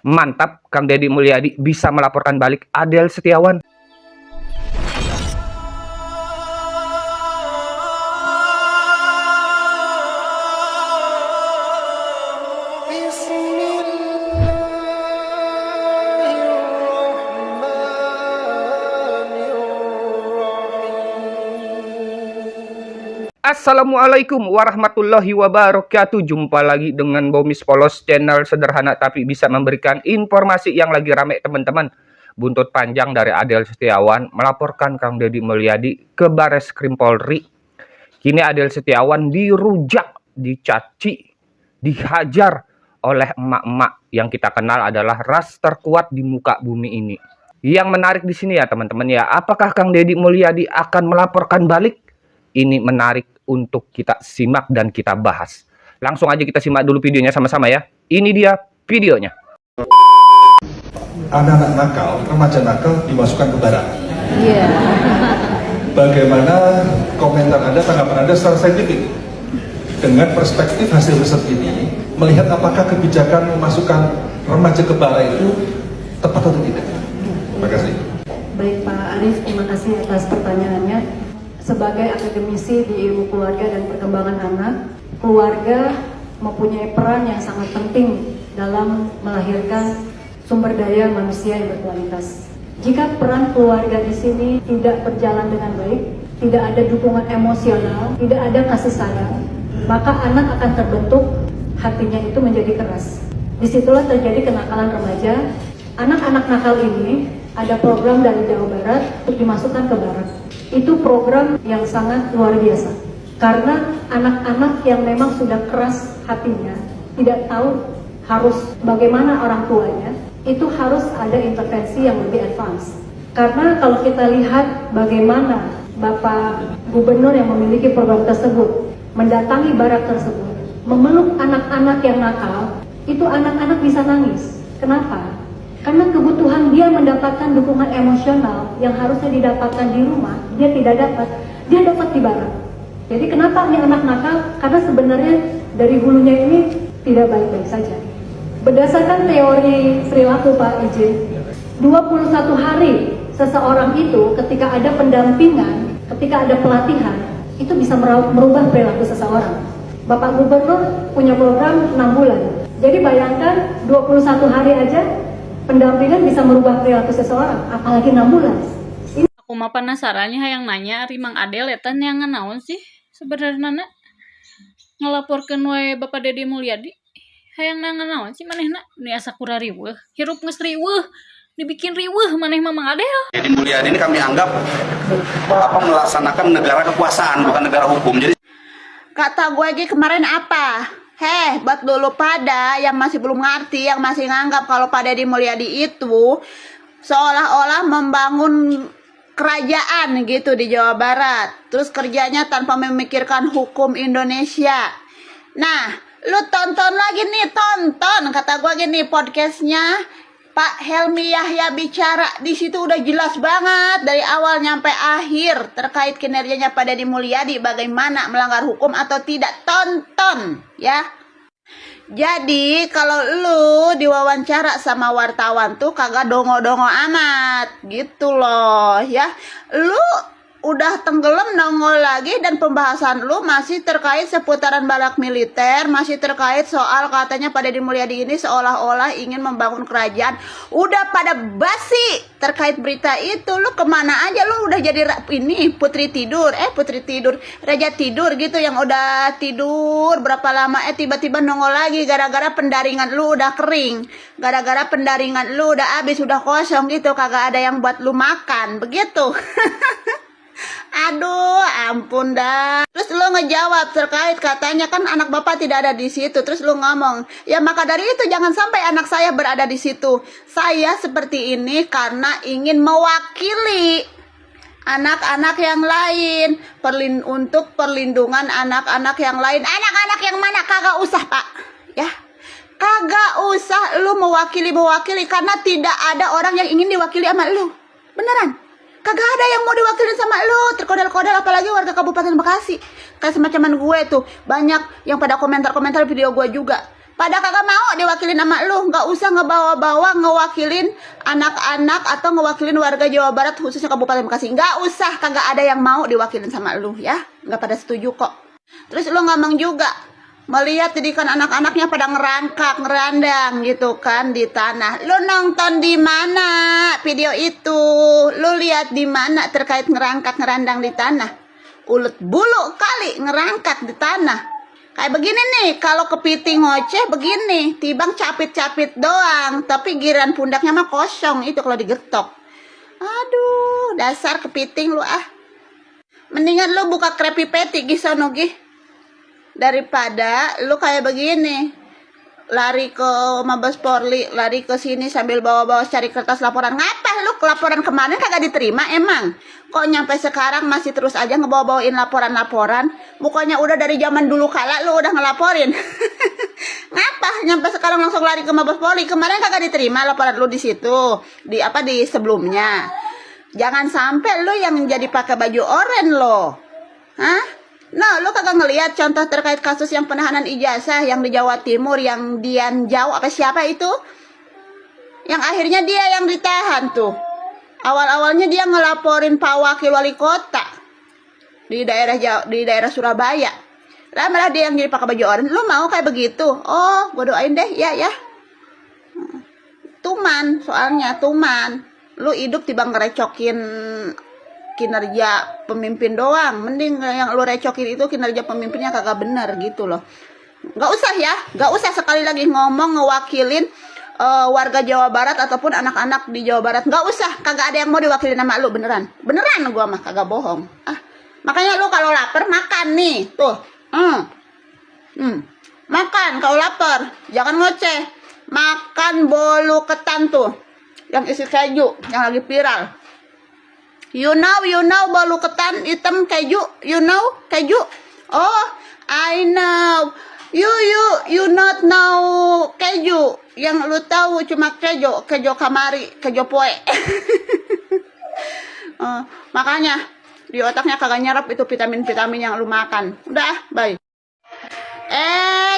Mantap, Kang Deddy Mulyadi bisa melaporkan balik Adel Setiawan. Assalamualaikum warahmatullahi wabarakatuh. Jumpa lagi dengan Bomis Polos, channel sederhana tapi bisa memberikan informasi yang lagi rame teman-teman. Buntut panjang dari Adel Setiawan melaporkan Kang Deddy Mulyadi ke Bareskrim Polri. Kini Adel Setiawan dirujak, dicaci, dihajar oleh emak-emak yang kita kenal adalah ras terkuat di muka bumi ini. Yang menarik di sini ya teman-teman ya, apakah Kang Deddy Mulyadi akan melaporkan balik? Ini menarik untuk kita simak dan kita bahas. Langsung aja kita simak dulu videonya sama-sama ya. Ini dia videonya. Anak-anak nakal, remaja nakal dimasukkan ke barak. Iya. Bagaimana komentar Anda, tanggapan Anda secara saintifik dengan perspektif hasil riset ini, melihat apakah kebijakan memasukkan remaja ke barak itu tepat atau tidak? Terima kasih. Baik Pak Arif, terima kasih atas pertanyaannya. Sebagai akademisi di ilmu keluarga dan perkembangan anak, keluarga mempunyai peran yang sangat penting dalam melahirkan sumber daya manusia yang berkualitas. Jika peran keluarga di sini tidak berjalan dengan baik, tidak ada dukungan emosional, tidak ada kasih sayang, maka anak akan terbentuk, hatinya itu menjadi keras. Disitulah terjadi kenakalan remaja. Anak-anak nakal ini ada program dari Jawa Barat untuk dimasukkan ke barat. Itu program yang sangat luar biasa. Karena anak-anak yang memang sudah keras hatinya, tidak tahu harus bagaimana orang tuanya, itu harus ada intervensi yang lebih advance. Karena kalau kita lihat bagaimana Bapak Gubernur yang memiliki program tersebut mendatangi barak tersebut, memeluk anak-anak yang nakal, itu anak-anak bisa nangis. Kenapa? Karena kebutuhan dia mendapatkan dukungan emosional yang harusnya didapatkan di rumah, dia tidak dapat, dia dapat di barat. Jadi kenapa ini anak nakal? Karena sebenarnya dari hulunya ini tidak baik-baik saja. Berdasarkan teori perilaku Pak IJ, 21 hari seseorang itu ketika ada pendampingan, ketika ada pelatihan, itu bisa merubah perilaku seseorang. Bapak Gubernur punya program 6 bulan. Jadi bayangkan 21 hari aja pendampingan bisa merubah perilaku seseorang, apalagi 6 bulan. Aku mah penasarannya yang nanya ari Mang Adel eta yang nganaon sih sebenarnya ngelaporkeun wae Bapak Deddy Mulyadi. Hayang nganaon sih manehna? Nu asa kura riweuh, hirup geus riweuh, dibikin riweuh maneh mah Mang Adel. Deddy Mulyadi ini kami anggap melaksanakan negara kekuasaan bukan negara hukum. Jadi kata gue lagi kemarin apa? Buat dulu pada yang masih belum ngerti, yang masih nganggap kalau Pak Deddy Mulyadi itu seolah-olah membangun kerajaan gitu di Jawa Barat, terus kerjanya tanpa memikirkan hukum Indonesia. Nah, lu tonton lagi nih, tonton kata gue gini podcastnya Pak Helmi Yahya bicara, di situ udah jelas banget dari awal nyampe akhir terkait kinerjanya Pak Deddy Mulyadi, bagaimana melanggar hukum atau tidak. Tonton ya. Jadi kalau lu diwawancara sama wartawan tuh kagak dongo-dongo amat gitu loh ya. Lu udah tenggelam nongol lagi dan pembahasan lu masih terkait seputaran barak militer, masih terkait soal katanya Pak Deddy Mulyadi ini seolah-olah ingin membangun kerajaan. Udah pada basi terkait berita itu. Lu kemana aja, lu udah jadi ini putri tidur, raja tidur gitu yang udah tidur berapa lama tiba-tiba nongol lagi gara-gara pendaringan lu udah kering, gara-gara pendaringan lu udah habis, udah kosong gitu, kagak ada yang buat lu makan begitu. Aduh, ampun dah. Terus lu ngejawab terkait katanya kan anak bapak tidak ada di situ. Terus lu ngomong, ya maka dari itu jangan sampai anak saya berada di situ. Saya seperti ini karena ingin mewakili anak-anak yang lain, untuk perlindungan anak-anak yang lain. Anak-anak yang mana? Kagak usah Pak, ya. Kagak usah lu mewakili karena tidak ada orang yang ingin diwakili sama lu. Beneran. Kagak ada yang mau diwakilin sama lu, terkodal-kodal, apalagi warga Kabupaten Bekasi. Kayak semacam gue tuh, banyak yang pada komentar-komentar video gue juga. Pada kagak mau diwakilin sama lu, nggak usah ngebawa-bawa ngewakilin anak-anak atau ngewakilin warga Jawa Barat khususnya Kabupaten Bekasi. Nggak usah, kagak ada yang mau diwakilin sama lu ya, nggak pada setuju kok. Terus lu ngomong juga melihat didikan anak-anaknya pada ngerangkak, ngerandang gitu kan di tanah. Lu nonton di mana video itu? Lu lihat di mana terkait ngerangkak, ngerandang di tanah? Ulet bulu kali ngerangkak di tanah. Kayak begini nih, kalau kepiting ngoceh begini, tibang capit-capit doang, tapi giran pundaknya mah kosong itu kalau digetok. Aduh, dasar kepiting lu ah. Mendingan lu buka Krabby Patty gisono gih. Daripada lu kayak begini. Lari ke Mabes Polri, lari ke sini sambil bawa-bawa cari kertas laporan. Ngapa lu laporan kemarin kagak diterima emang? Kok nyampe sekarang masih terus aja ngebawa-bawain laporan-laporan? Bukannya udah dari zaman dulu kala lu udah ngelaporin. Ngapa nyampe sekarang langsung lari ke Mabes Polri? Kemarin kagak diterima laporan lu di situ, di sebelumnya. Jangan sampai lu yang jadi pakai baju oranye lo. Hah? Nah, lu kagak ngelihat contoh terkait kasus yang penahanan ijazah yang di Jawa Timur yang Dian Jau apa siapa itu? Yang akhirnya dia yang ditahan tuh. Awal-awalnya dia ngelaporin Pak Wakil Wali Kota di daerah Surabaya. Lah malah dia yang jadi pakai baju oranye. Lu mau kayak begitu? Oh, gue doain deh ya ya. Tuman, soalnya tuman. Lu hidup tiba ngerecokin kinerja pemimpin doang, mending yang lu recokin itu kinerja pemimpinnya kagak bener gitu loh. Nggak usah ya, nggak usah sekali lagi ngomong ngewakilin warga Jawa Barat ataupun anak-anak di Jawa Barat. Nggak usah, kagak ada yang mau diwakilin sama lu, beneran gua mah kagak bohong. Makanya lu kalau lapar makan nih tuh, makan kalau lapar, jangan ngoceh, makan bolu ketan tuh yang isi keju yang lagi viral. You know bolu ketan hitam keju, you know keju. Oh, I know. You not know keju. Yang lu tahu cuma keju kamari, keju poe. Makanya di otaknya kagak nyerap itu vitamin-vitamin yang lu makan. Udah, bye.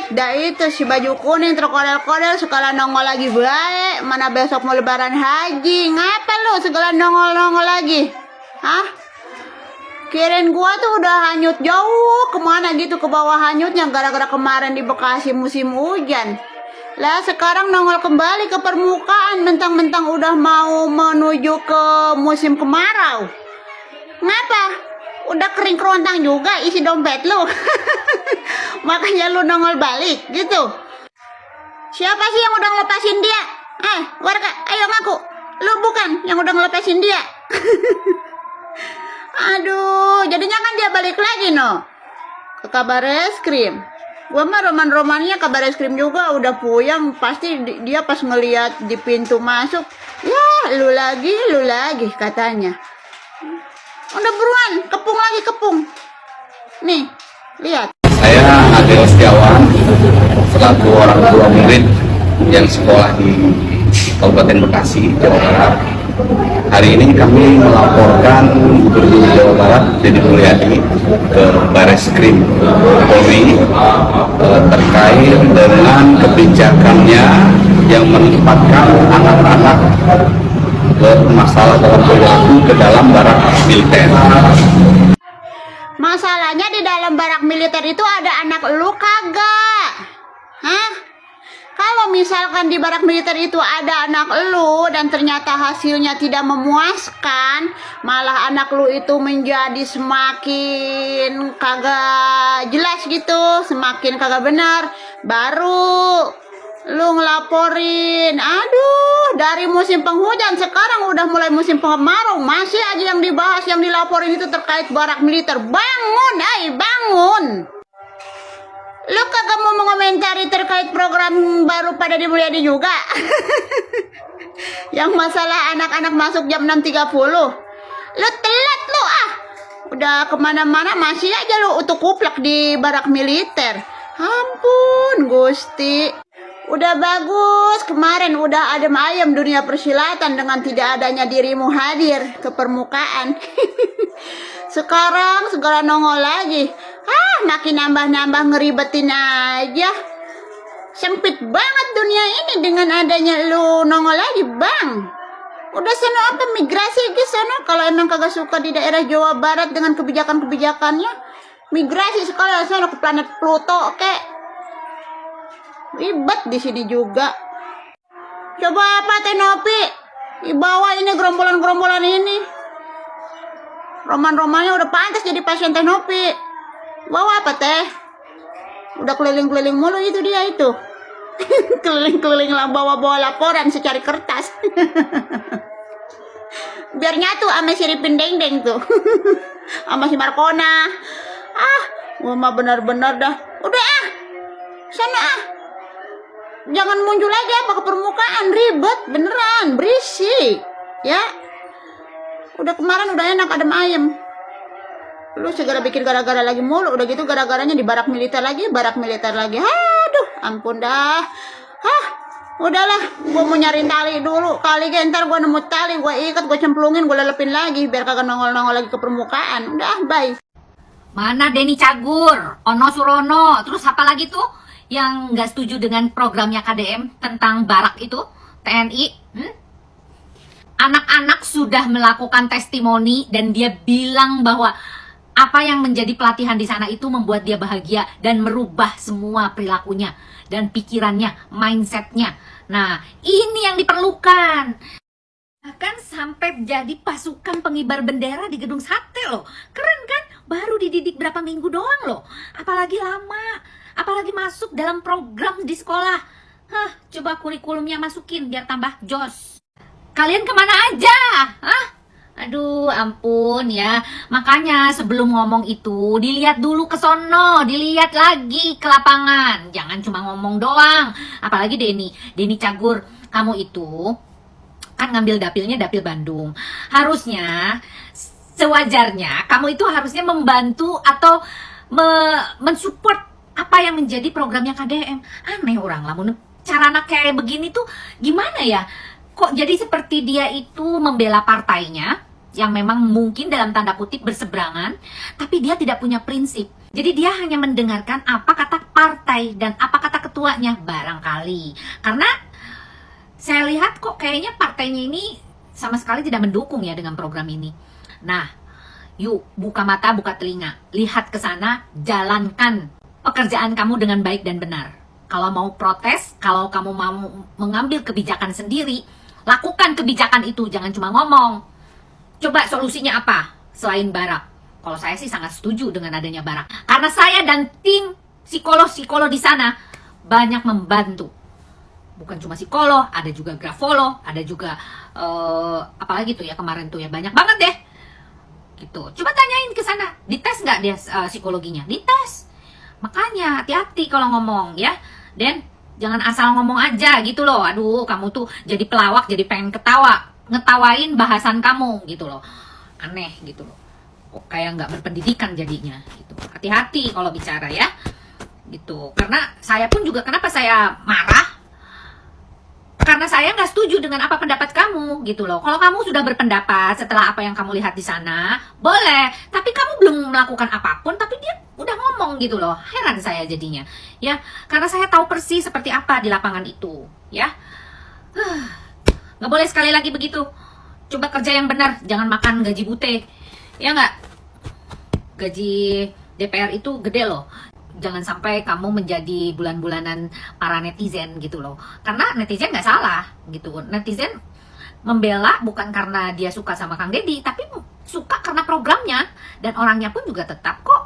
Dah itu si baju kuning terkodel-kodel segala nongol lagi baik. Mana besok mau lebaran haji? Ngapa lu segala nongol-nongol lagi? Hah? Kirain gua tuh udah hanyut jauh kemana gitu ke bawah hanyutnya gara-gara kemarin di Bekasi musim hujan. Lah sekarang nongol kembali ke permukaan mentang-mentang udah mau menuju ke musim kemarau. Ngapa? Udah kering kerontang juga isi dompet lu. Makanya lu nongol balik gitu. Siapa sih yang udah ngelepasin dia? Warga, ayo ngaku. Lu bukan yang udah ngelepasin dia. Aduh, jadinya kan dia balik lagi ke kabar eskrim. Gua mah roman-romannya kabar eskrim juga udah puyeng. Pasti dia pas ngeliat di pintu masuk, ya lu lagi katanya. Udah buruan, kepung. Nih, lihat. Saya Adel Setiawan, selaku orang tua murid yang sekolah di Kabupaten Bekasi, Jawa Barat. Hari ini kami melaporkan Gubernur Jawa Barat Deddy Mulyadi ke Bareskrim Polri terkait dengan kebijakannya yang menempatkan anak-anak bermasalah dalam perilaku ke dalam barak militer. Masalahnya di dalam barak militer itu ada anak lu kagak? Hah? Kalau misalkan di barak militer itu ada anak lu dan ternyata hasilnya tidak memuaskan, malah anak lu itu menjadi semakin kagak jelas gitu, semakin kagak benar, baru lu ngelaporin. Aduh, dari musim penghujan sekarang udah mulai musim kemarau, masih aja yang dibahas, yang dilaporin itu terkait barak militer. Bangun, bangun. Lu kagak mau mengomentari terkait program baru pada Deddy Mulyadi juga? Yang masalah anak-anak masuk jam 6.30. Lu telat lu udah kemana-mana masih aja lu utuk kuplak di barak militer. Ampun Gusti. Udah bagus kemarin udah adem ayem dunia persilatan dengan tidak adanya dirimu hadir ke permukaan. Sekarang segala nongol lagi. Makin nambah-nambah ngeribetin aja. Sempit banget dunia ini dengan adanya lu nongol lagi, Bang. Udah sono apa migrasi ke sono kalau emang kagak suka di daerah Jawa Barat dengan kebijakan-kebijakannya. Migrasi sekolah sono ke planet Pluto, oke. Ribet di sini juga. Coba apa Teh Nopi? Dibawa ini gerombolan-gerombolan ini. Roman-romannya udah pantas jadi pasien Teh Nopi. Bawa apa Teh? Udah keliling-keliling mulu itu dia itu. Keliling-keliling lah bawa-bawa laporan secari kertas. Biar nyatu sama si Ripin Deng-Deng tuh. Sama si Markona. Gua mah benar-benar dah. Udah sana jangan muncul lagi apa ke permukaan, ribet beneran, berisik. Ya. Udah kemarin udah enak adem ayem. Lu segera bikin gara-gara lagi mulu, udah gitu gara-garanya di barak militer lagi. Aduh, ampun dah. Udahlah, gua mau nyari tali dulu. Kali ntar gua nemu tali, gua ikat, gua cemplungin, gua lelepin lagi biar kagak nongol-nongol lagi ke permukaan. Udah, bye. Mana Denny Cagur, Ono Surono, terus apa lagi tuh yang nggak setuju dengan programnya KDM tentang barak itu, TNI? Anak-anak sudah melakukan testimoni dan dia bilang bahwa apa yang menjadi pelatihan di sana itu membuat dia bahagia dan merubah semua perilakunya dan pikirannya, mindsetnya. Nah, ini yang diperlukan. Bahkan sampai jadi pasukan pengibar bendera di gedung sate loh. Keren kan? Baru dididik berapa minggu doang loh. Apalagi lama. Apalagi masuk dalam program di sekolah. Coba kurikulumnya masukin biar tambah jos. Kalian kemana aja? Aduh, ampun ya. Makanya sebelum ngomong itu, dilihat dulu ke sono, dilihat lagi ke lapangan. Jangan cuma ngomong doang. Apalagi Denny Cagur, kamu itu kan ngambil dapilnya dapil Bandung. Harusnya, sewajarnya, kamu itu harusnya membantu atau mensupport apa yang menjadi programnya KDM. Aneh orang lamun cara anak kayak begini tuh gimana ya? Kok jadi seperti dia itu membela partainya yang memang mungkin dalam tanda kutip berseberangan, tapi dia tidak punya prinsip. Jadi dia hanya mendengarkan apa kata partai dan apa kata ketuanya barangkali. Karena saya lihat kok kayaknya partainya ini sama sekali tidak mendukung ya dengan program ini. Nah, yuk buka mata, buka telinga, lihat ke sana, jalankan pekerjaan kamu dengan baik dan benar. Kalau mau protes, kalau kamu mau mengambil kebijakan sendiri, lakukan kebijakan itu, jangan cuma ngomong. Coba solusinya apa selain barak? Kalau saya sih sangat setuju dengan adanya barak. Karena saya dan tim psikolog di sana banyak membantu. Bukan cuma psikolog, ada juga grafolog, ada juga apalagi tuh ya kemarin tuh ya banyak banget deh. Gitu. Coba tanyain ke sana, dites nggak dia psikologinya? Dites. Makanya hati-hati kalau ngomong ya. Dan jangan asal ngomong aja gitu loh. Aduh, kamu tuh jadi pelawak, jadi pengen ngetawain bahasan kamu gitu loh. Aneh gitu loh. Kok kayak nggak berpendidikan jadinya gitu. Hati-hati kalau bicara ya. Gitu. Karena saya pun juga kenapa saya marah? Karena saya nggak setuju dengan apa pendapat kamu gitu loh. Kalau kamu sudah berpendapat setelah apa yang kamu lihat di sana, boleh. Tapi kamu belum melakukan apapun, tapi dia udah ngomong gitu loh. Heran saya jadinya. Ya, karena saya tahu persis seperti apa di lapangan itu. Ya, nggak boleh sekali lagi begitu. Coba kerja yang benar, jangan makan gaji bute. Ya nggak? Gaji DPR itu gede loh. Jangan sampai kamu menjadi bulan-bulanan para netizen gitu loh. Karena netizen nggak salah gitu. Netizen membela bukan karena dia suka sama Kang Deddy, tapi suka karena programnya. Dan orangnya pun juga tetap kok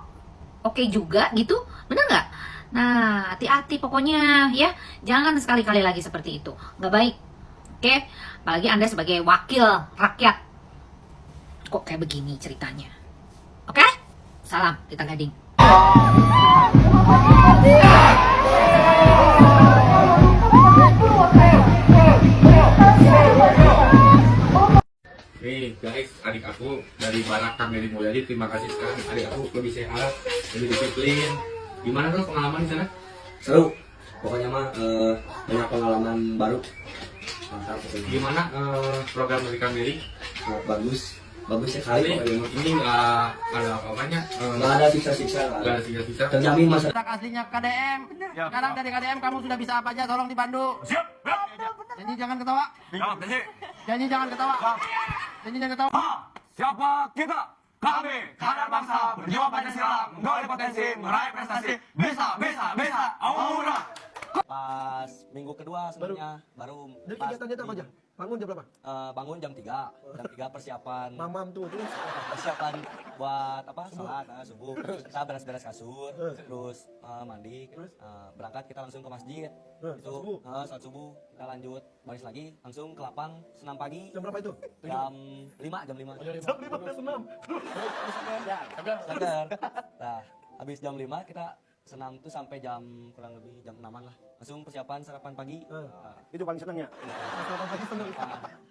oke juga gitu. Bener nggak? Nah, hati-hati pokoknya ya. Jangan sekali-kali lagi seperti itu. Nggak baik. Oke? Apalagi Anda sebagai wakil rakyat. Kok kayak begini ceritanya. Oke? Salam, kita Gading. Nih guys, adik aku dari Barak Kang Deddy Mulyadi, terima kasih sekali. Adik aku lebih sehat, lebih disiplin. Gimana tuh pengalaman di sana? Seru, pokoknya mah banyak pengalaman baru. Mantap pokoknya. Gimana program dari Kang Deddy? Sangat bagus. bagus sekali Ini pokoknya. ini nggak ada apa-apanya. Nggak ada siksa-siksa lah. Nggak ada sisa-sisa. Terjamin masa Aslinya KDM. Sekarang dari KDM kamu sudah bisa apa aja, tolong dibantu. Siap. Janji jangan ketawa. Janji jangan ketawa. Janji jangan ketawa. Siapa kita? Kami, kader bangsa, berjiwa Pancasila, menggali potensi, meraih prestasi, bisa, aura. pas minggu kedua sebenarnya baru Jadi pas kegiatannya apa aja? Bangun jam berapa? bangun jam 3 persiapan Mamam tuh terus. persiapan buat apa salat subuh kita beres-beres kasur terus mandi berangkat kita langsung ke masjid itu saat subuh kita lanjut baris lagi langsung ke lapang senam pagi Jam berapa itu? jam 5 jam 5 Jam 5 udah senam. sadar nah habis jam 5 kita senam tuh sampai jam kurang lebih jam 6-an lah langsung persiapan sarapan pagi Itu paling senangnya. Sarapan pagi senang.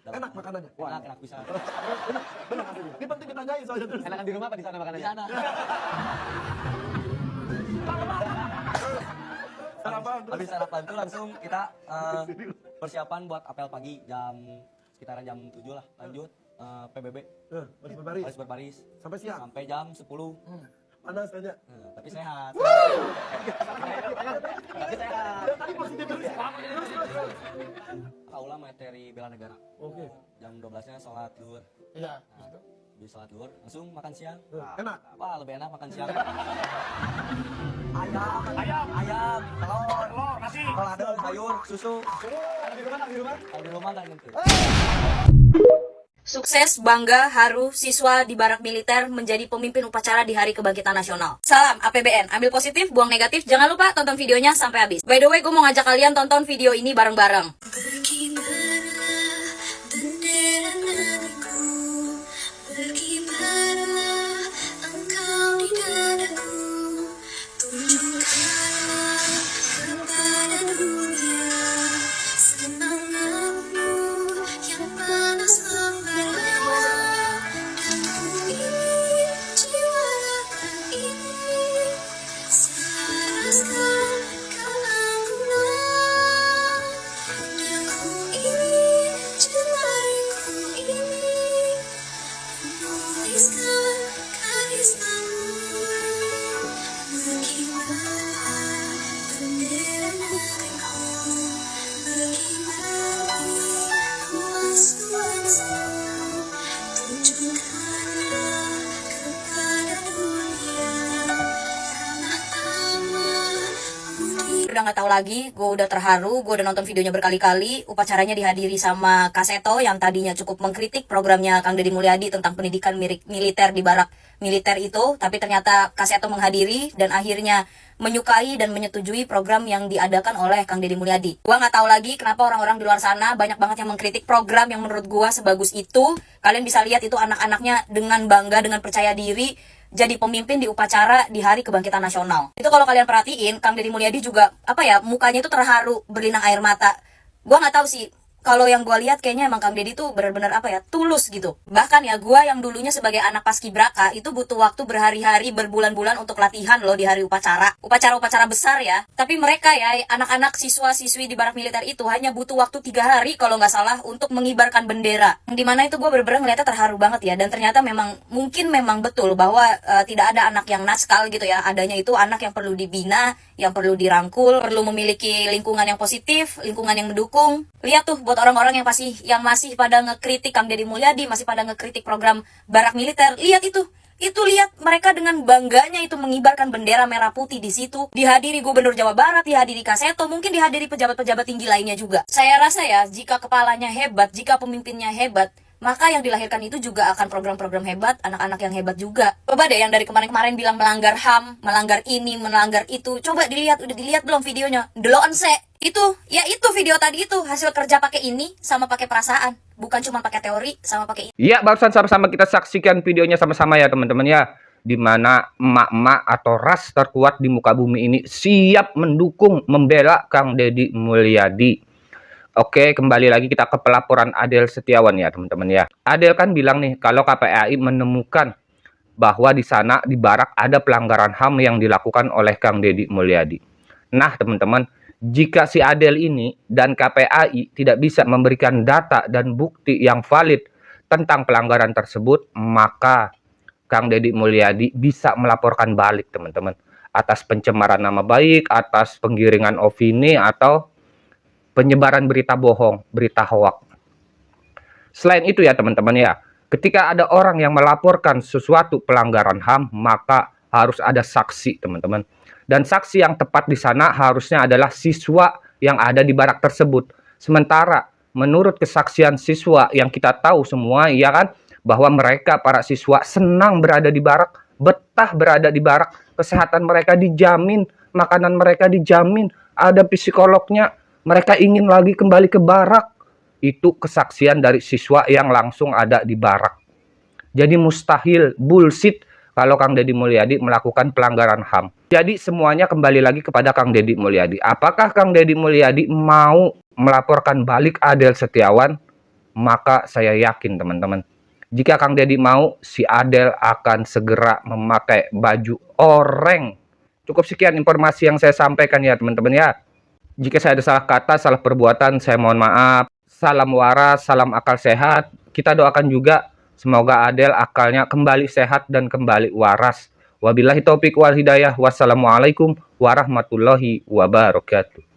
Enak makanannya. enak bisa Benar aslinya. Ini penting ditanyain soalnya terus. enakan di rumah apa di sana makanannya di sana habis sarapan tuh langsung kita persiapan buat apel pagi sekitaran jam 7 lah lanjut PBB Baris berbaris. baris berbaris Sampai siang. sampai jam 10 Panas kayaknya. tapi sehat aula materi bela negara Oke. jam 12-nya sholat zuhur Iya. habis sholat zuhur langsung makan siang Enak. wah lebih enak makan siang ayam telur nasi kalau ada sayur susu kalau di rumah nggak nyentuh. Sukses, bangga, haru, siswa di Barak Militer menjadi pemimpin upacara di Hari Kebangkitan Nasional. Salam APBN, ambil positif, buang negatif. Jangan lupa tonton videonya sampai habis. By the way, gue mau ngajak kalian tonton video ini bareng-bareng. Udah nggak tahu lagi, gue udah terharu, gue udah nonton videonya berkali-kali. Upacaranya dihadiri sama Kak Seto yang tadinya cukup mengkritik programnya Kang Deddy Mulyadi tentang pendidikan militer di Barak Militer itu, tapi ternyata Kak Seto menghadiri dan akhirnya menyukai dan menyetujui program yang diadakan oleh Kang Deddy Mulyadi. Gue nggak tahu lagi kenapa orang-orang di luar sana banyak banget yang mengkritik program yang menurut gue sebagus itu. Kalian bisa lihat itu anak-anaknya dengan bangga, dengan percaya diri jadi pemimpin di upacara di Hari Kebangkitan Nasional. Itu kalau kalian perhatiin, Kang Deddy Mulyadi juga mukanya itu terharu, berlinang air mata. Gua nggak tahu sih, kalau yang gue lihat kayaknya emang Kang Deddy tuh benar-benar tulus gitu. Bahkan ya gue yang dulunya sebagai anak paskibraka itu butuh waktu berhari-hari, berbulan-bulan untuk latihan loh di hari upacara besar ya. Tapi mereka ya, anak-anak siswa-siswi di Barak Militer itu hanya butuh waktu 3 hari kalau nggak salah untuk mengibarkan bendera. Dimana itu gue benar-benar ngeliatnya terharu banget ya. Dan ternyata mungkin memang betul bahwa tidak ada anak yang naskal gitu ya. Adanya itu anak yang perlu dibina, yang perlu dirangkul, perlu memiliki lingkungan yang positif, lingkungan yang mendukung. Lihat tuh buat orang-orang yang masih pada ngekritik Kang Deddy Mulyadi, masih pada ngekritik program Barak Militer. Lihat itu lihat mereka dengan bangganya itu mengibarkan bendera merah putih di situ. Dihadiri Gubernur Jawa Barat, dihadiri Kak Seto, mungkin dihadiri pejabat-pejabat tinggi lainnya juga. Saya rasa ya, jika kepalanya hebat, jika pemimpinnya hebat, maka yang dilahirkan itu juga akan program-program hebat, anak-anak yang hebat juga. Coba deh yang dari kemarin-kemarin bilang melanggar HAM, melanggar ini, melanggar itu. Coba dilihat, udah dilihat belum videonya? Deloken se. Itu video tadi itu hasil kerja pakai ini sama pakai perasaan, bukan cuma pakai teori sama pakai ini. Ya, barusan sama-sama kita saksikan videonya sama-sama ya teman-teman ya. Dimana emak-emak atau ras terkuat di muka bumi ini siap mendukung, membela Kang Deddy Mulyadi. Oke, kembali lagi kita ke pelaporan Adel Setiawan ya teman-teman ya. Adel kan bilang nih kalau KPAI menemukan bahwa di sana di Barak ada pelanggaran HAM yang dilakukan oleh Kang Deddy Mulyadi. Nah teman-teman, jika si Adel ini dan KPAI tidak bisa memberikan data dan bukti yang valid tentang pelanggaran tersebut, maka Kang Deddy Mulyadi bisa melaporkan balik teman-teman, atas pencemaran nama baik, atas penggiringan opini, atau penyebaran berita bohong, berita hoak. Selain itu ya teman-teman ya, ketika ada orang yang melaporkan sesuatu pelanggaran HAM, maka harus ada saksi teman-teman. Dan saksi yang tepat di sana harusnya adalah siswa yang ada di barak tersebut. Sementara menurut kesaksian siswa yang kita tahu semua ya kan, bahwa mereka para siswa senang berada di barak, betah berada di barak, kesehatan mereka dijamin, makanan mereka dijamin, ada psikolognya, mereka ingin lagi kembali ke barak. Itu kesaksian dari siswa yang langsung ada di barak. Jadi mustahil, bullshit kalau Kang Deddy Mulyadi melakukan pelanggaran HAM. Jadi semuanya kembali lagi kepada Kang Deddy Mulyadi. Apakah Kang Deddy Mulyadi mau melaporkan balik Adel Setiawan? Maka saya yakin teman-teman, jika Kang Deddy mau, si Adel akan segera memakai baju oranye. Cukup sekian informasi yang saya sampaikan ya teman-teman ya. Jika saya ada salah kata, salah perbuatan, saya mohon maaf. Salam waras, salam akal sehat. Kita doakan juga semoga Adel akalnya kembali sehat dan kembali waras. Wabillahi taufik wal hidayah. Wassalamualaikum warahmatullahi wabarakatuh.